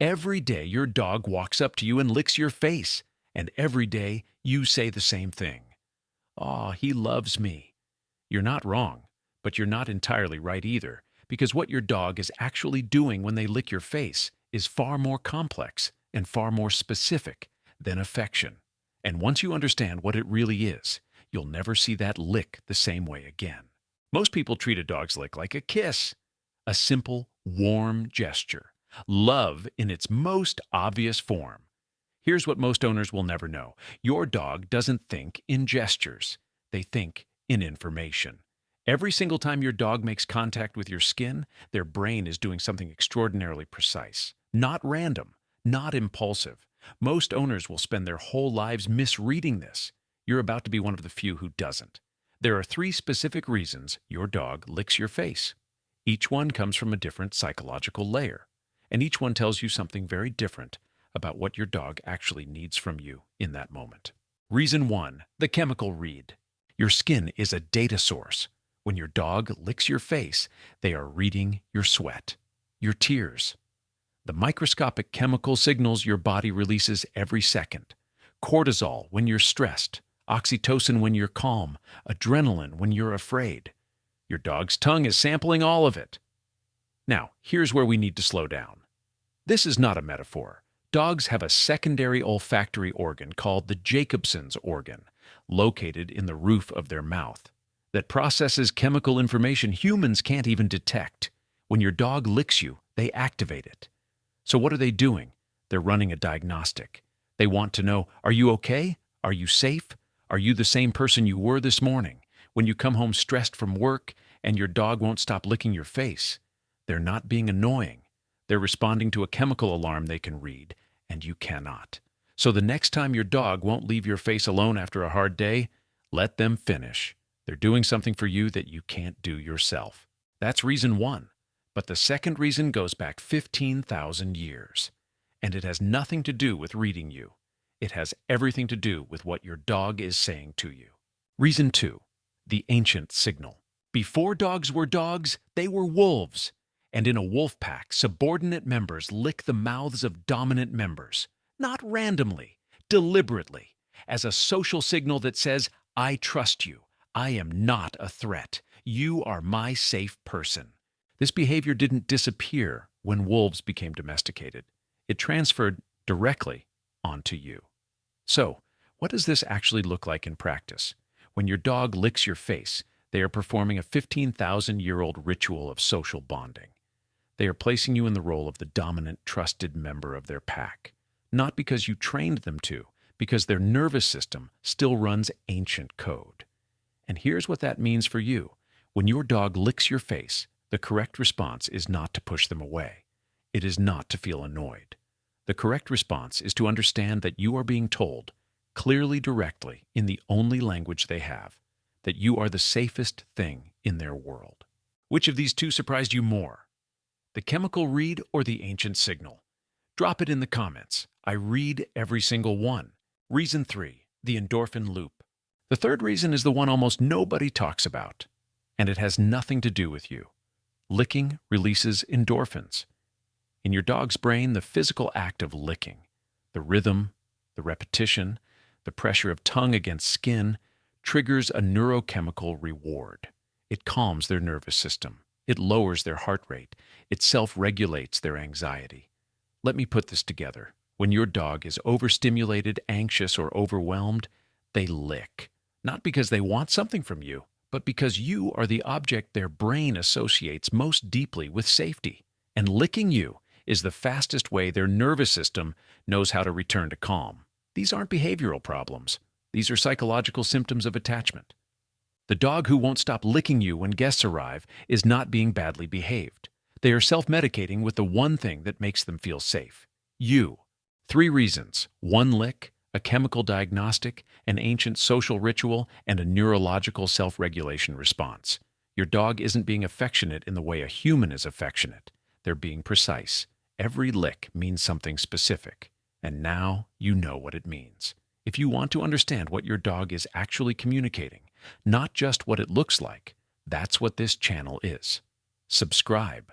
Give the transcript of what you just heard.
Every day your dog walks up to you and licks your face, and every day you say the same thing. "Aw, he loves me." You're not wrong, but you're not entirely right either, because what your dog is actually doing when they lick your face is far more complex and far more specific than affection. And once you understand what it really is, you'll never see that lick the same way again. Most people treat a dog's lick like a kiss, a simple, warm gesture, love in its most obvious form. Here's what most owners will never know. Your dog doesn't think in gestures. They think in information. Every single time your dog makes contact with your skin, their brain is doing something extraordinarily precise. Not random, not impulsive. Most owners will spend their whole lives misreading this. You're about to be one of the few who doesn't. There are 3 specific reasons your dog licks your face. Each one comes from a different psychological layer, and each one tells you something very different about what your dog actually needs from you in that moment. Reason 1, the chemical read. Your skin is a data source. When your dog licks your face, they are reading your sweat, your tears, the microscopic chemical signals your body releases every second. Cortisol when you're stressed, oxytocin when you're calm, adrenaline when you're afraid. Your dog's tongue is sampling all of it. Now, here's where we need to slow down. This is not a metaphor. Dogs have a secondary olfactory organ called the Jacobson's organ, located in the roof of their mouth, that processes chemical information humans can't even detect. When your dog licks you, they activate it. So what are they doing? They're running a diagnostic. They want to know, are you okay? Are you safe? Are you the same person you were this morning? When you come home stressed from work and your dog won't stop licking your face, they're not being annoying. They're responding to a chemical alarm they can read, and you cannot. So the next time your dog won't leave your face alone after a hard day, let them finish. They're doing something for you that you can't do yourself. That's reason 1. But the second reason goes back 15,000 years. And it has nothing to do with reading you. It has everything to do with what your dog is saying to you. Reason 2, the ancient signal. Before dogs were dogs, they were wolves. And in a wolf pack, subordinate members lick the mouths of dominant members, not randomly, deliberately, as a social signal that says, I trust you. I am not a threat. You are my safe person. This behavior didn't disappear when wolves became domesticated. It transferred directly onto you. So, what does this actually look like in practice? When your dog licks your face, they are performing a 15,000-year-old ritual of social bonding. They are placing you in the role of the dominant, trusted member of their pack, not because you trained them to, because their nervous system still runs ancient code. And here's what that means for you. When your dog licks your face, the correct response is not to push them away. It is not to feel annoyed. The correct response is to understand that you are being told, clearly, directly, in the only language they have, that you are the safest thing in their world. Which of these 2 surprised you more? The chemical read or the ancient signal? Drop it in the comments. I read every single one. Reason 3, the endorphin loop. The third reason is the one almost nobody talks about, and it has nothing to do with you. Licking releases endorphins. In your dog's brain, the physical act of licking, the rhythm, the repetition, the pressure of tongue against skin, triggers a neurochemical reward. It calms their nervous system. It lowers their heart rate. It self-regulates their anxiety. Let me put this together. When your dog is overstimulated, anxious, or overwhelmed, they lick. Not because they want something from you, but because you are the object their brain associates most deeply with safety. And licking you is the fastest way their nervous system knows how to return to calm. These aren't behavioral problems. These are psychological symptoms of attachment. The dog who won't stop licking you when guests arrive is not being badly behaved. They are self-medicating with the one thing that makes them feel safe. You. 3 reasons: 1 lick, a chemical diagnostic, an ancient social ritual, and a neurological self-regulation response. Your dog isn't being affectionate in the way a human is affectionate. They're being precise. Every lick means something specific. And now you know what it means. If you want to understand what your dog is actually communicating, not just what it looks like, that's what this channel is. Subscribe.